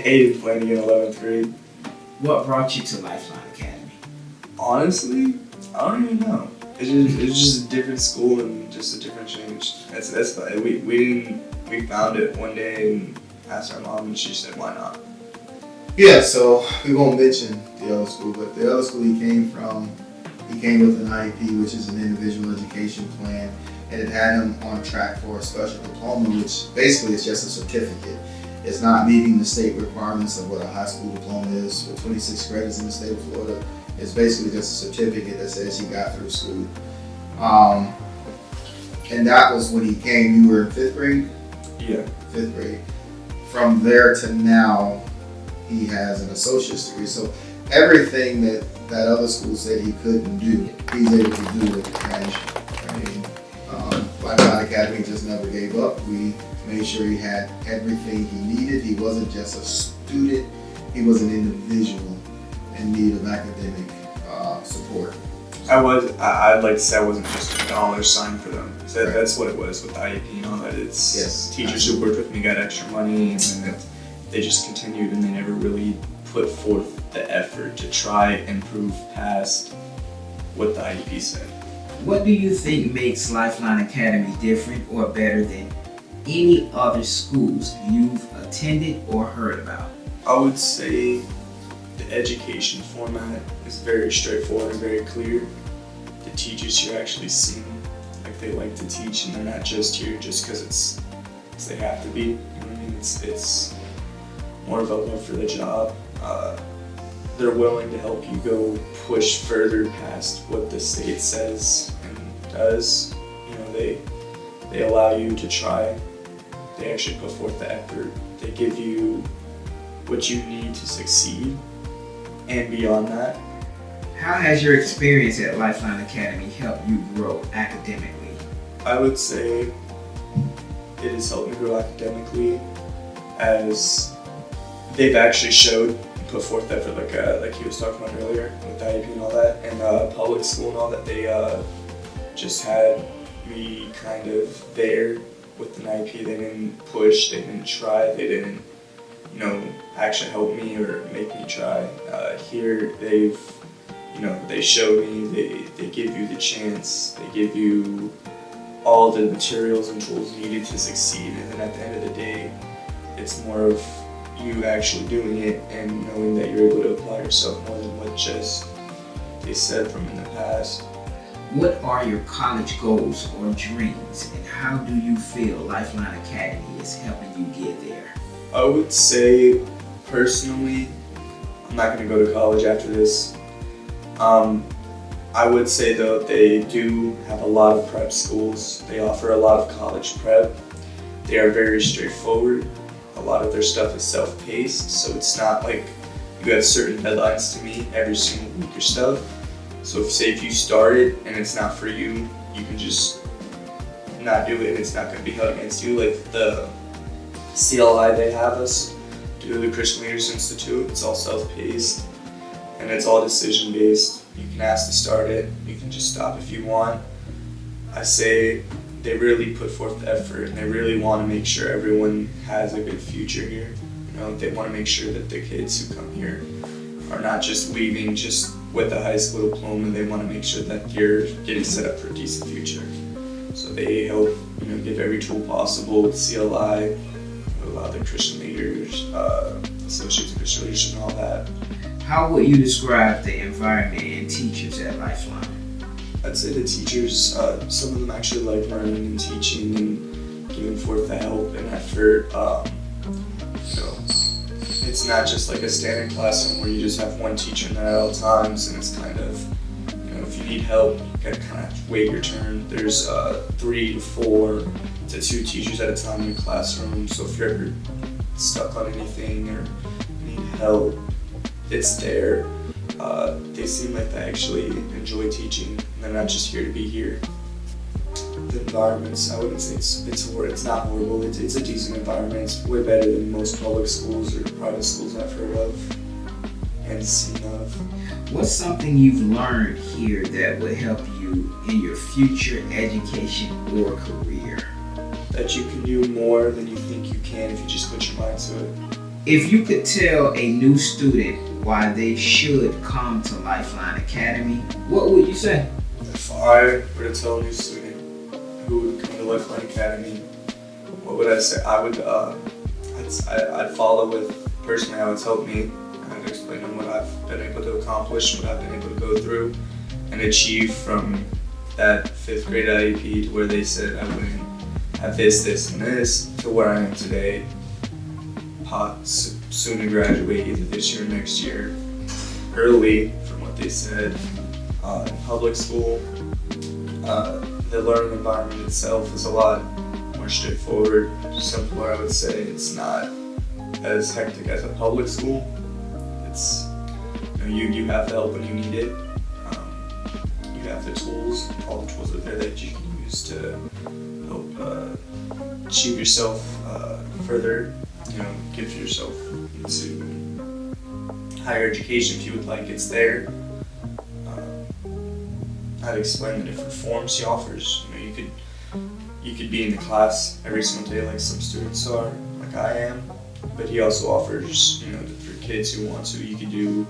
hated playing in 11th grade. What brought you to Lifeline Academy? Honestly, I don't even know. It's just a different school and just a different change. That's fine. We found it one day and asked our mom and she said why not. Yeah, so we won't mention the other school, but the other school he came from, he came with an IEP, which is an individual education plan, and it had him on track for a special diploma, which basically is just a certificate. It's not meeting the state requirements of what a high school diploma is with 26 credits in the state of Florida. It's basically just a certificate that says he got through school. And that was when he came. You were in 5th grade? Yeah. 5th grade. From there to now, he has an associate's degree. So everything that other school said he couldn't do, he's able to do it. And Lifeline Academy just never gave up. We made sure he had everything he needed. He wasn't just a student, he was an individual in need of academic support. I'd like to say I wasn't just a dollar sign for them. So that's what it was with the IEP and all that. It's teachers who worked with me got extra money and then they just continued and they never really put forth the effort to try and prove past what the IEP said. What do you think makes Lifeline Academy different or better than any other schools you've attended or heard about? I would say the education format is very straightforward and very clear. The teachers here actually seem like they like to teach and they're not just here just because they have to be. You know what I mean? It's more of a love for the job. They're willing to help you go push further past what the state says and does. You know, they allow you to try. They actually put forth the effort. They give you what you need to succeed and beyond that. How has your experience at Lifeline Academy helped you grow academically? I would say it has helped me grow academically as they've actually showed and put forth effort like he was talking about earlier with the IEP and all that, and public school and all that. They just had me kind of there with an IEP. They didn't push, they didn't try, they didn't actually help me or make me try. Here they showed me, they give you the chance, they give you all the materials and tools needed to succeed, and then at the end of the day, it's more of you actually doing it and knowing that you're able to apply yourself more than what just they said from in the past. What are your college goals or dreams, and how do you feel Lifeline Academy is helping you get there? I would say, personally, I'm not going to go to college after this. I would say though they do have a lot of prep schools. They offer a lot of college prep. They are very straightforward. A lot of their stuff is self-paced, so it's not like you have certain deadlines to meet every single week or stuff. So if you start it and it's not for you, you can just not do it and it's not going to be held against you. Like the CLI they have us do, the Christian Leaders Institute, it's all self-paced and it's all decision-based. You can ask to start it, you can just stop if you want. I say they really put forth the effort and they really want to make sure everyone has a good future here. They want to make sure that the kids who come here are not just leaving just with a high school diploma. They want to make sure that you're getting set up for a decent future. So they help, give every tool possible with CLI, a lot of the Christian leaders, associates of Christian leaders and all that. How would you describe the environment and teachers at Lifeline? I'd say the teachers, some of them actually like learning and teaching and giving forth the help and effort. It's not just like a standard classroom where you just have one teacher in there at all times, and it's kind of, if you need help, you gotta kind of wait your turn. There's 3 to 4 to 2 teachers at a time in the classroom, so if you're ever stuck on anything or need help, it's there. They seem like they actually enjoy teaching, and they're not just here to be here. The environments, I wouldn't say it's not horrible. It's a decent environment. It's way better than most public schools or private schools I've heard of and seen of. What's something you've learned here that would help you in your future education or career? That you can do more than you think you can if you just put your mind to it. If you could tell a new student why they should come to Lifeline Academy, what would you say? If I were to tell a new student who would come to Lifeline Academy, what would I say? I'd follow with personally how it's helped me. I'd explain to them what I've been able to accomplish, what I've been able to go through and achieve from that 5th grade IEP to where they said I wouldn't have this, and this, to where I am today. Soon to graduate either this year or next year. Early, from what they said. In public school, the learning environment itself is a lot more straightforward, simpler. I would say it's not as hectic as a public school. It's you have the help when you need it. You have the tools. All the tools are there that you can use to help achieve yourself further. Give yourself into higher education if you would like. It's there. I'd explain the different forms he offers. You could be in the class every single day like some students are, like I am, but he also offers for kids who want to. You could do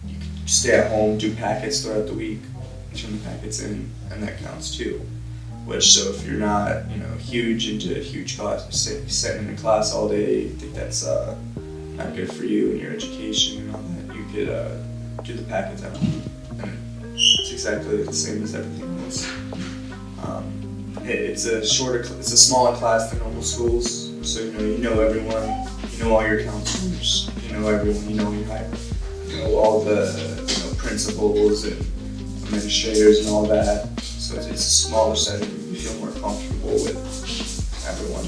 you could stay at home, do packets throughout the week, turn the packets in, and that counts too. So if you're not huge into a huge class, sitting in a class all day, you think that's not good for you and your education and all that, you could do the packets at home. It's exactly the same as everything else. It's a smaller class than normal schools, so you know everyone, you know all your counselors, you know everyone, you know all the principals and administrators and all that. So it's a smaller setting. You feel more comfortable with everyone.